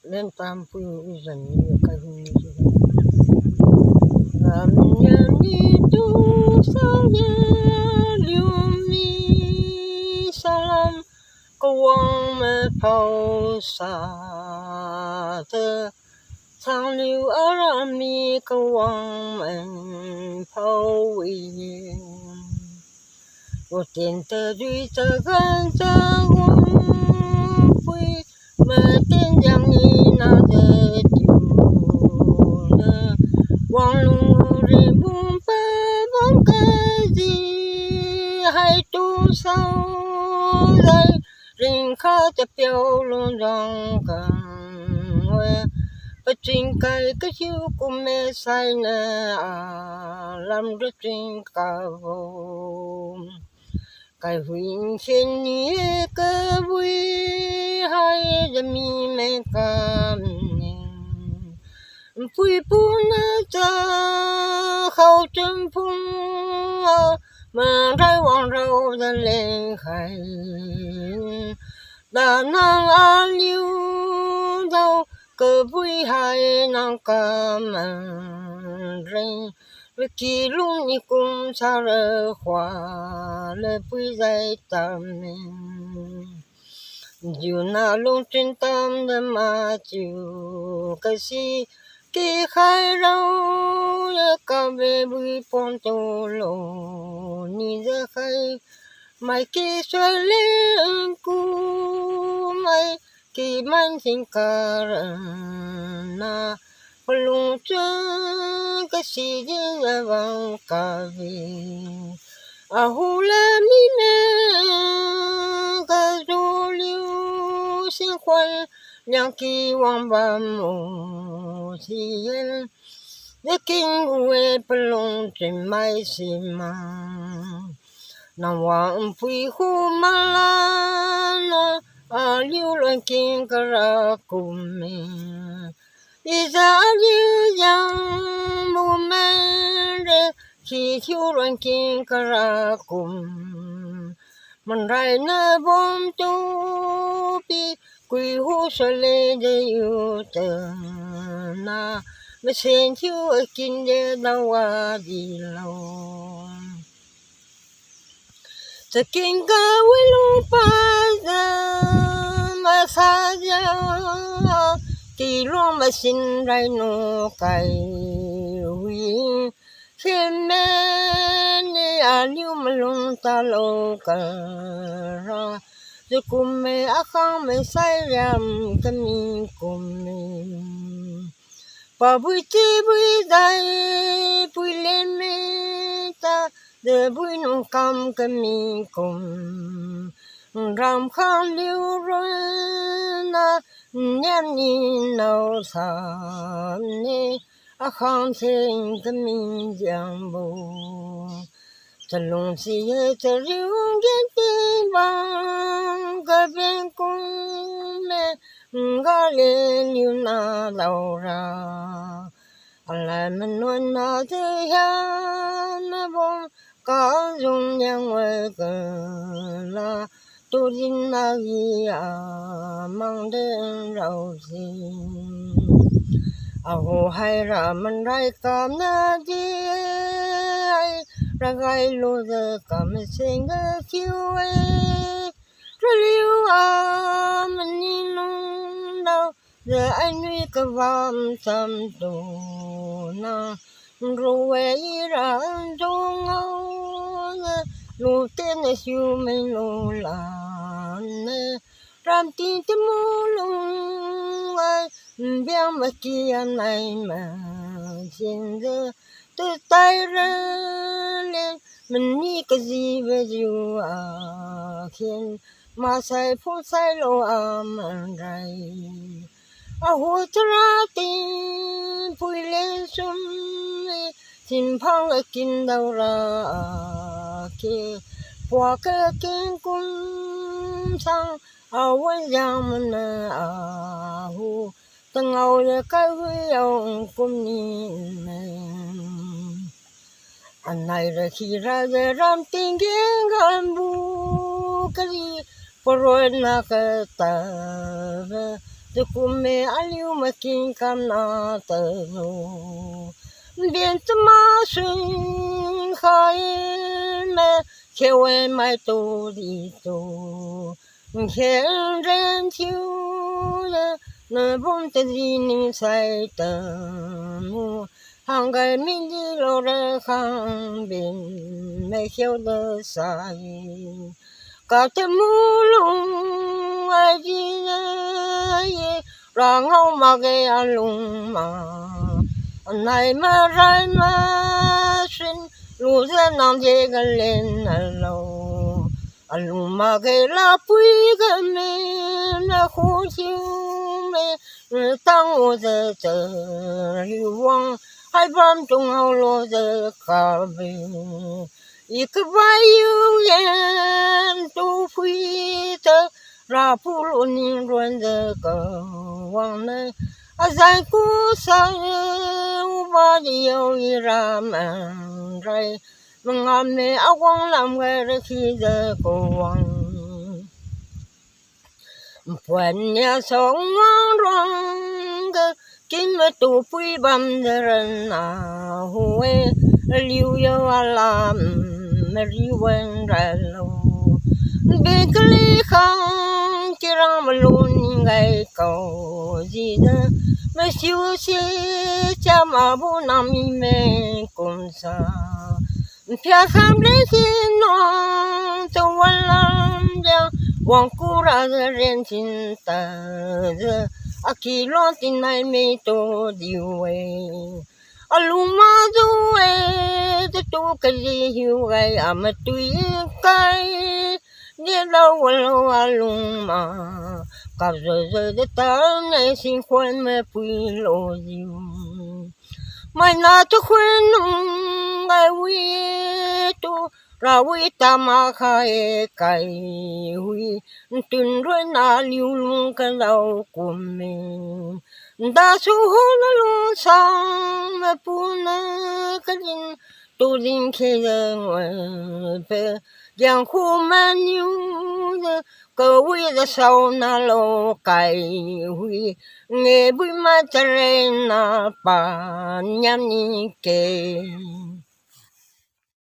lên tam phu dần như cái hùng làm nhà đi tu sao ya liu mi salam quang me phao sa the thang liu arami quang me phao wi我点的绿这个这我会没点将你那的丢了，望路人不白望个的还多少人人靠的标路上跟我。不真该个就不没晒呢啊，làm rất真高。cái huynh trên ní cơ vui hai giờ mi mẹ cam vui buồn cha khâu chân phung mà trái hoàng rau ra lên khai đã năng an liu đâu cơ vui hai năng cam rình vì kỳ lúc nhị cũng xa rơ hoa lệ bùi dây tâm dù na lúc trên tâm đâm mà chịu cái gì kỳ khai rau cả về bùi phong tô lộ nhị ra khai mai kỳ xoay lên cú mai kỳ man sinh cả na lung chân cái gì đi vào cả vì à hu la mi nè cái đồ liu sinh khoan nhang kỳ hoàng bàm mồ thiên để kinh huệ plong trên mai xì mà nam hoàng phi khu ma la à liu loan kinh cả ra cùng mình Isa liu yang mu men re khi thiếu loạn kinh cả cùng mình rai na bom tu pi quy hu sa le de yu ta na me sen thiếu kinh de đâu à đi lâu ta kinh ca quy lu pa ma sa ya kỳ long mà xin rai nô cày huy thêm mẹ nè à liu mà lung ta lâu cả ra rồi cùng mẹ à không mẹ say ram cái mình cùng mình bà bui chi bui day bui lên mẹ ta để bui nông cam cái mình cùng ram khang liu rồi na nhăn nhìn nâu sàm nè à không sinh cái mình giang bù chân lùng xì chân riu ghét đi bằng cái bên cung mẹ gà lên như na đầu ra anh lại mình nuôi na thế ya na bông có dùng nhang ngoài cờ la tu din na gi a mang đến rau xin a hồ hai ra man rai cam na di ai ra gai lo de cam sing a kiu ai ra liu a man ni nong đâu giờ anh nuôi cái vam tâm tu na rồi ra trong ngâu lu tên là siêu mình lu là nè ram tin tim lu ai biang mà kia này mà hiện giờ từ tay ra lên mình nghĩ cái gì về dù à khiến mà sai phút sai lo à mà rai à hồ ra tin pui lên sum tin phong ở kinh đâu ra kia qua cái kinh cung sang à quân giang mình à hu từng ngầu để cái huy ông cung nhìn anh này là khi ra để làm tình kiến gan bu cái gì rồi na cái ta từ cùng mẹ aliu mà kinh cam na tờ biển mà xuân khai mẹ kêu em mai tu đi tu khen ren chiu nơi bốn tờ gì nín say tờ mu hàng ngày mình đi lô ra khang biển mẹ kêu đỡ say cả tấm mũ lung ai đi ra ngâu mà cái lung mà này mà rai mà xin lu ra nam je cái lên lâu lung mà cái la pui cái mẹ na khó chịu mẹ tăng ô giờ giờ lưu vong hai 밤 동안 로저 가베 이크바유엔 또 후이터 라푸로니 런저 거왕네 아자이쿠사 우바디요 이라만라이 멍암네 아광람가르 키저 고왕 Puanya song rong kim tu pui bam deren na hue liu yo alam riu wen ra lo be kli khang kirang malun ngai ko ji da ma siu si cha ma bu nam me kum sa pya kham le sin no to walam ja Wang kura ren tin ta aki lo tin nai me to diwe aluma duwe to to kali hiu gai amatui kai ni lo lo aluma ka zo de ta nei sin kwen me pui lo diu mai na to kwen ngai wi to ra wi ta ma khai kai hui tin rồi na liu lung cái lâu của mình đã su ho na lo sang mà pu na cái din tu din khi giờ ngoài về giang khu mà nhiêu cơ wi đã sau na lo kai hui nghe bui ma chare na pa nham ni ke